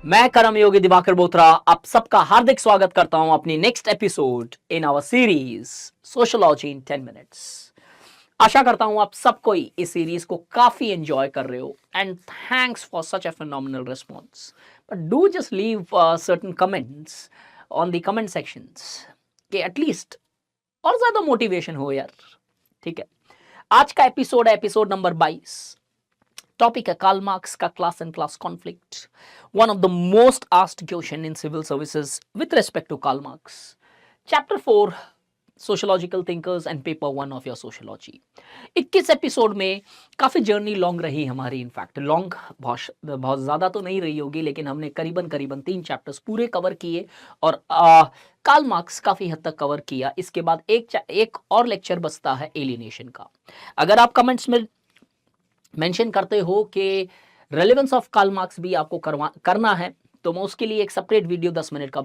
मैं कर्म योगी दिवाकर बोत्रा आप सबका हार्दिक स्वागत करता हूं अपनी next episode in our series sociology in 10 minutes. आशा करता हूं आप सब कोई इस सीरीज को काफी एंजॉय कर रहे हो and thanks for such a phenomenal response. But do just leave certain comments on the comment sections कि एटलीस्ट और ज्यादा मोटिवेशन हो यार। ठीक है, आज का एपिसोड है एपिसोड नंबर 22। टॉपिक है कार्ल मार्क्स का class and class conflict, one of the most asked question in civil services with respect to Karl Marx. Chapter 4 sociological thinkers and paper 1 of your sociology. 21 episode में काफी journey long रही हमारी। In fact long बहुत ज्यादा तो नहीं रही होगी, लेकिन हमने करीबन करीबन 3 चैप्टर्स पूरे कवर किए और कार्ल मार्क्स काफी हद तक कवर किया। इसके बाद एक और लेक्चर बचता है एलियनेशन का। अगर आप कमेंट्स में मेंशन करते हो कि रेलेवेंस ऑफ कार्ल मार्क्स भी आपको करना है, तो मैं उसके लिए एक सेपरेट वीडियो 10 मिनट का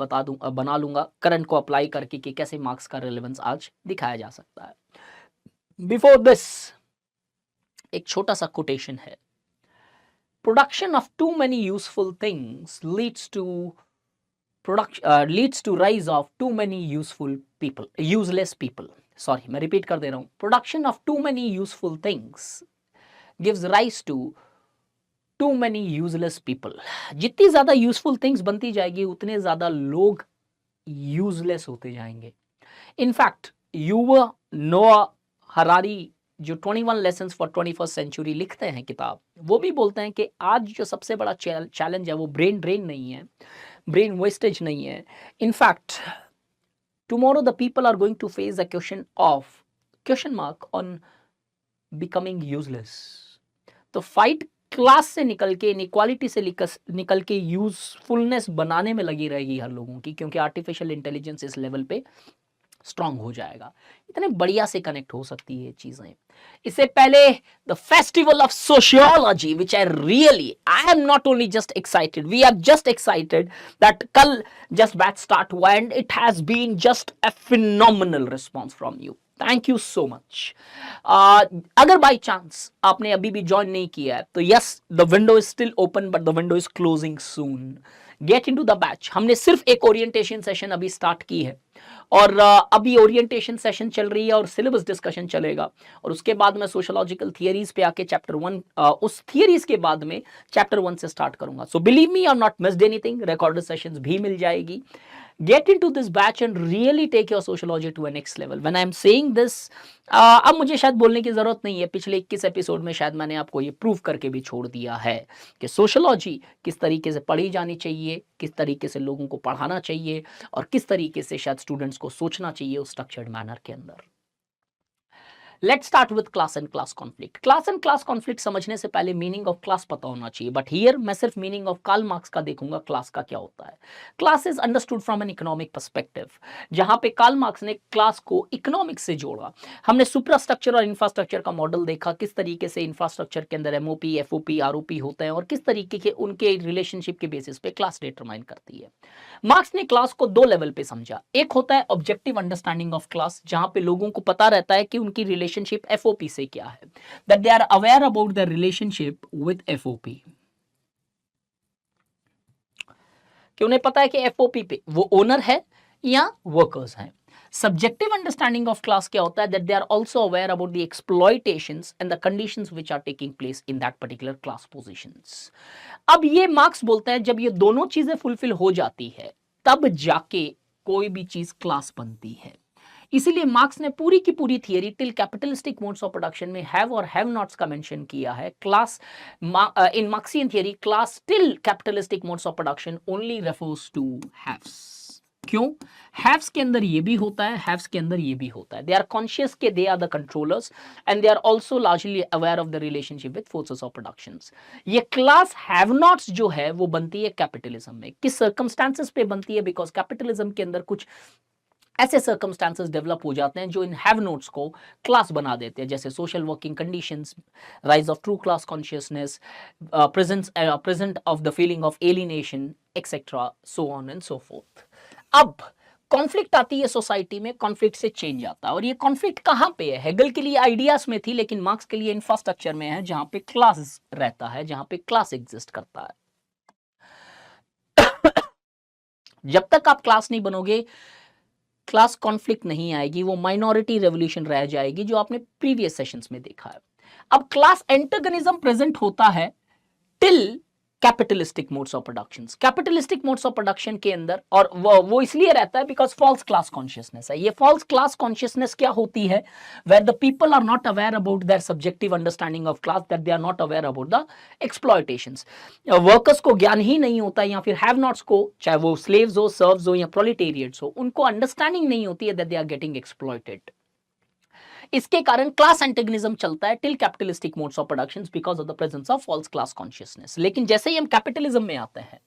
बना लूंगा करंट को अप्लाई करके कि कैसे मार्क्स का रेलेवेंस आज दिखाया जा सकता है। बिफोर दिस एक छोटा सा कोटेशन है, production of too many useful things leads to rise of too many useless people. Sorry, मैं रिपीट कर दे रहा हूं, production of too many useful things gives rise to too many useless people। जितनी ज्यादा यूजफुल थिंग्स बनती जाएगी उतने ज्यादा लोग यूजलेस होते जाएंगे। इनफैक्ट युवा नोआ हरारी जो 21 लेसन्स फॉर 21st सेंचुरी लिखते हैं किताब, वो भी बोलते हैं कि आज जो सबसे बड़ा चैलेंज है वो ब्रेन ड्रेन नहीं है, ब्रेन वेस्टेज नहीं है। In fact tomorrow the people are going to face a question mark on becoming useless. तो फाइट क्लास से निकल के, इनइक्वालिटी से निकल के यूजफुलनेस बनाने में लगी रहेगी हर लोगों की, क्योंकि आर्टिफिशियल इंटेलिजेंस इस लेवल पे स्ट्रांग हो जाएगा। इतने बढ़िया से कनेक्ट हो सकती है चीजें। इससे पहले the festival of sociology which I am not only just excited, we are just excited that कल जस्ट बैच स्टार्ट हुआ and it has been just a phenomenal response from you. Thank you so much. अगर by chance आपने अभी भी join नहीं किया है तो yes, the window is still open but the window is closing soon. Get into the batch. हमने सिर्फ एक ओरिएंटेशन सेशन अभी स्टार्ट की है और अभी ओरिएंटेशन सेशन चल रही है और सिलेबस डिस्कशन चलेगा, और उसके बाद मैं सोशोलॉजिकल थियरीज पे आके चैप्टर 1 उस थियरीज के बाद में चैप्टर 1 से स्टार्ट करूंगा। So believe me, I am not missed anything. Recorded sessions भी मिल जाएगी। Get into this batch and really take your sociology to a next level. When I am saying this, अब मुझे शायद बोलने की जरूरत नहीं है, पिछले 21 एपिसोड में शायद मैंने आपको ये प्रूव करके भी छोड़ दिया है कि सोशोलॉजी किस तरीके से पढ़ी जानी चाहिए, किस तरीके से लोगों को पढ़ाना चाहिए और किस तरीके से शायद स्टूडेंट्स को सोचना चाहिए उस स्ट्रक्चर्ड मैनर के अंदर। Let's start with class and class conflict. Class and class conflict समझने से पहले मीनिंग ऑफ क्लास पता होना चाहिए, बट हियर मैं सिर्फ मीनिंग ऑफ कार्ल मार्क्स का देखूंगा, क्लास का क्या होता है। Class is understood from an economic perspective, जहां पे कार्ल मार्क्स ने क्लास को इकोनॉमिक्स से जोड़ा। हमने सुपरास्ट्रक्चर और इंफ्रास्ट्रक्चर का मॉडल देखा, किस तरीके से इंफ्रास्ट्रक्चर के अंदर एमओपी, एफओपी, आरओपी होते हैं और किस तरीके के उनके रिलेशनशिप के बेसिस पे क्लास डिटरमाइन करती है। मार्क्स ने क्लास को दो लेवल पे समझा। एक होता है ऑब्जेक्टिव अंडरस्टैंडिंग ऑफ क्लास, जहां पे लोगों को पता रहता है कि उनकी रिलेशनशिप एफओपी से क्या है, that they are aware about the relationship with FOP, कि उन्हें पता है कि एफओपी पे वो ओनर है या वर्कर्स हैं। सब्जेक्टिव अंडरस्टैंडिंग ऑफ क्लास क्या होता है, that they are also aware about the exploitations and the conditions which are taking place in that particular class positions. अब ये मार्क्स बोलता है जब ये दोनों चीजें फुलफिल हो जाती है तब जाके कोई भी चीज क्लास बनती है। इसीलिए मार्क्स ने पूरी की पूरी theory till capitalistic modes of production में हैव और हैव नॉट्स का मेंशन किया है। Class in Marxian theory class till capitalistic modes of production only refers to haves. क्यों? हैव्स के अंदर ये भी होता है, हैव्स के अंदर ये भी होता है। दे आर कॉन्शियस के they are the controllers and they are also largely aware of the relationship with forces of productions. ये क्लास हैव नॉट्स जो है वो बनती है कैपिटलिज्म में। किस सर्कमस्टांसेस पे बनती है? बिकॉज कैपिटलिज्म के अंदर कुछ ऐसे सर्कमस्टांसेस डेवलप हो जाते हैं जो इन हैव नोट्स को क्लास बना देते हैं, जैसे social working conditions, rise of true class consciousness, present of the feeling of alienation etcetera, so on and so fourth. अब कॉन्फ्लिक्ट आती है सोसाइटी में, कॉन्फ्लिक्ट से चेंज आता है, और ये कॉन्फ्लिक्ट कहां पे है? हेगल के लिए आइडियाज में थी, लेकिन मार्क्स के लिए इंफ्रास्ट्रक्चर में है, जहां पे क्लास रहता है, जहां पे क्लास एग्जिस्ट करता है। जब तक आप क्लास नहीं बनोगे, क्लास कॉन्फ्लिक्ट नहीं आएगी, वो माइनॉरिटी रेवोल्यूशन रह जाएगी जो आपने प्रीवियस सेशंस में देखा है। अब क्लास एंटागनिज्म प्रेजेंट होता है till capitalistic modes of production. Capitalistic modes of production के अंदर, और वो इसलिए रहता है बिकॉज फॉल्स क्लास कॉन्शियसनेस है। ये फॉल्स क्लास कॉन्शियसनेस क्या होती है? Where the people are not aware about their subjective understanding of class, that they are not aware about the exploitations. Workers को ज्ञान ही नहीं होता, या फिर हैव नॉट्स को, चाहे वो स्लेव्स हो, सर्व्स हो या प्रोलेटेरिएट्स हो, उनको अंडरस्टैंडिंग नहीं होती है that they are getting exploited. इसके कारण क्लास एंटेगनिज्म चलता है till capitalistic modes of production because of the presence of false class consciousness. लेकिन जैसे ही हम कैपिटलिज्म में आते हैं,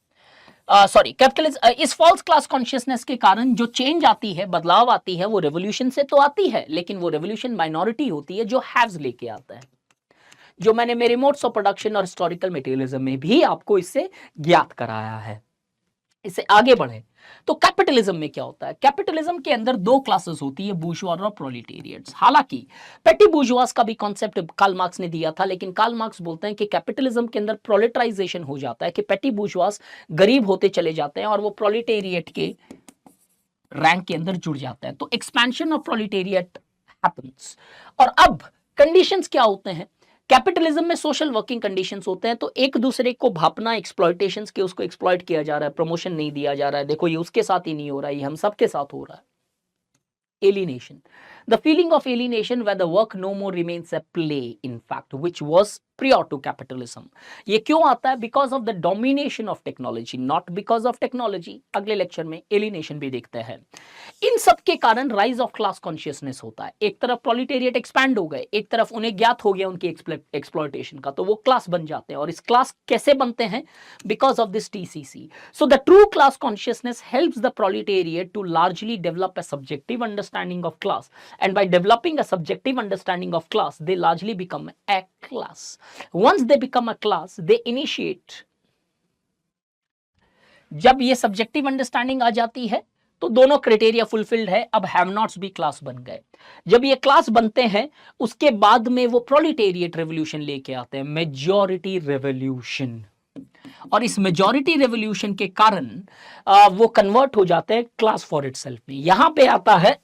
कैपिटलिज्म, इस फॉल्स क्लास कॉन्शियसनेस के कारण जो चेंज आती है, बदलाव आती है, वो रेवोल्यूशन से तो आती है, लेकिन वो रेवोल्यूशन माइनॉरिटी होती है जो हैव्स लेके आता है, जो मैंने मेरे मोड्स ऑफ प्रोडक्शन और हिस्टोरिकल मटेरियलिज्म में भी आपको इससे ज्ञात कराया है। इससे आगे बढ़े तो कैपिटलिज्म में क्या होता है? कैपिटलिज्म के अंदर दो क्लासेस होती है, बूर्जुआ और प्रोलेटेरिएट्स। हालांकि पेटी बूर्जुआस का भी कॉन्सेप्ट कार्ल मार्क्स ने दिया था, लेकिन कार्ल मार्क्स बोलते हैं कि कैपिटलिज्म के अंदर प्रोलेटराइजेशन हो जाता है, कि पेटी बूर्जुआस गरीब होते चले जाते हैं और वो प्रोलेटेरिएट के रैंक के अंदर जुड़ जाता है। तो एक्सपेंशन ऑफ प्रोलेटेरिएट हैपेंस। और अब कंडीशंस क्या होते हैं? कैपिटलिज्म में सोशल वर्किंग कंडीशंस होते हैं, तो एक दूसरे को भापना, एक्सप्लॉयटेशंस के, उसको एक्सप्लॉयट किया जा रहा है, प्रमोशन नहीं दिया जा रहा है, देखो ये उसके साथ ही नहीं हो रहा है, ये हम सबके साथ हो रहा है। Alienation, the feeling of alienation where the work no more remains a play, in fact, which was prior to capitalism. ये क्यों आता है? Because of the domination of technology, not because of technology. अगले लेक्चर में alienation भी देखते हैं। इन सब के कारण राइज ऑफ क्लास कॉन्शियसनेस होता है। एक तरफ प्रोलेटेरिएट एक्सपैंड हो गए, एक तरफ उन्हें ज्ञात हो गया उनकी एक्सप्लॉयटेशन का, तो वो क्लास बन जाते हैं। और इस क्लास कैसे बनते हैं? Because of this TCC. So the true class consciousness helps the proletariat to largely develop a subjective understanding of class, and by developing a subjective understanding of class they largely become a class. Once they become a class, they initiate, जब ये subjective understanding आ जाती है तो दोनों criteria fulfilled है, अब have nots भी class बन गए। जब ये क्लास बनते हैं उसके बाद में वो प्रोलेटेरिएट रेवोल्यूशन लेके आते हैं, मेजॉरिटी रेवोल्यूशन। और इस मेजॉरिटी रेवोल्यूशन के कारण वो कन्वर्ट हो जाते हैं क्लास फॉर इटसेल्फ में। यहां पे आता है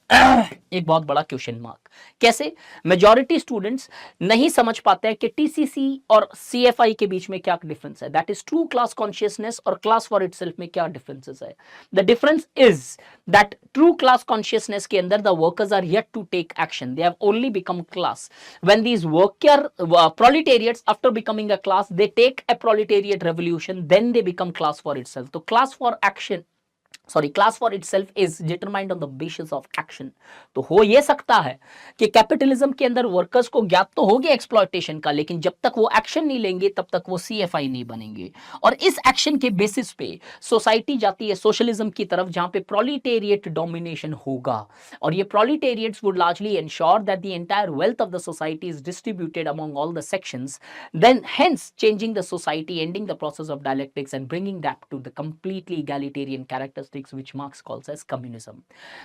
एक बहुत बड़ा क्वेश्चन मार्क। कैसे? मेजॉरिटी स्टूडेंट्स नहीं समझ पाते हैं कि टीसीसी और सीएफआई के बीच में क्या डिफरेंस है, that is true class consciousness और क्लास फॉर इटसेल्फ में क्या डिफरेंसेस है। The difference is that true class consciousness के अंदर the workers are yet to take action, they have only become class. When these worker proletariats after becoming a class they take a proletariat revolution, then they become class for itself. तो class for action, class for itself is determined on the basis of action. तो हो ये सकता है कि capitalism के अंदर workers को ज्ञात तो हो गया एक्सप्लॉयटेशन का, लेकिन जब तक वो एक्शन नहीं लेंगे तब तक वो सीएफआई नहीं बनेंगे। और इस एक्शन के बेसिस पे सोसाइटी जाती है सोशलिज्म की तरफ, जहां पे प्रोलेटेरिएट डोमिनेशन होगा। और ये proletariats would largely ensure that the entire wealth of the society is distributed among all the sections, then hence changing the society, ending the process of dialectics and bringing that to the completely egalitarian characteristics which Marx calls as communism.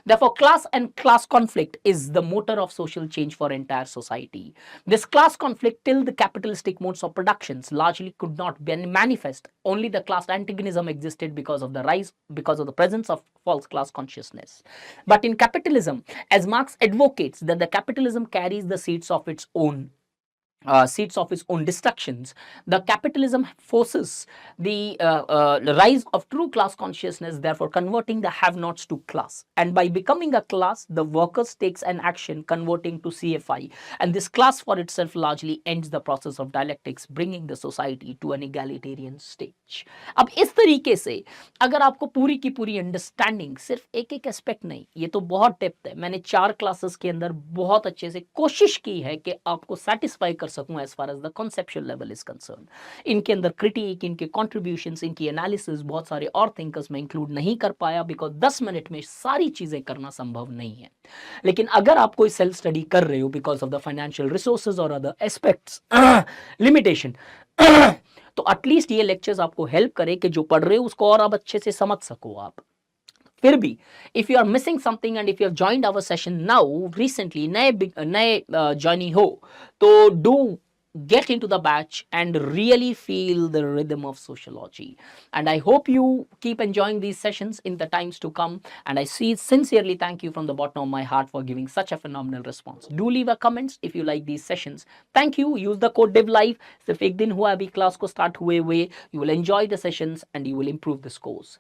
Therefore, class and class conflict is the motor of social change for entire society. This class conflict till the capitalistic modes of productions largely could not be manifest. Only the class antagonism existed because of the presence of false class consciousness. But in capitalism, as Marx advocates that the capitalism carries the seeds of its own destructions, the capitalism forces the rise of true class consciousness, therefore converting the have-nots to class. And by becoming a class, the workers takes an action converting to CFI, and this class for itself largely ends the process of dialectics, bringing the society to an egalitarian stage. अब इस तरीके से अगर आपको पूरी की पूरी understanding, सिर्फ एक एक एस्पेक्ट नहीं, ये तो बहुत डेप्थ है, मैंने 4 क्लासेस के अंदर बहुत अच्छे से कोशिश की है कि आपको सेटिस्फाई कर सकूं as far as the conceptual level is concern. इनके अंदर क्रिटिक, इनके कॉन्ट्रीब्यूशंस, इनकी एनालिसिस बहुत सारे और थिंकर्स में इंक्लूड नहीं कर पाया, बिकॉज 10 मिनट में सारी चीजें करना संभव नहीं है। लेकिन अगर आप कोई सेल्फ स्टडी कर रहे हो because of the financial resources और अदर एस्पेक्ट्स लिमिटेशन, तो एटलीस्ट ये लेक्चर्स आपको हेल्प करे कि जो पढ़ रहे हो उसको और अब अच्छे से समझ सको आप। फिर भी if you are missing something and if you have joined our session now recently, नए ज्वाइनी हो तो do get into the batch and really feel the rhythm of sociology. And I hope you keep enjoying these sessions in the times to come. And I sincerely thank you from the bottom of my heart for giving such a phenomenal response. Do leave a comments if you like these sessions. Thank you. Use the code DIVLIVE. सिर्फ एक दिन हुआ अभी class को start हुए हुए. You will enjoy the sessions and you will improve the scores.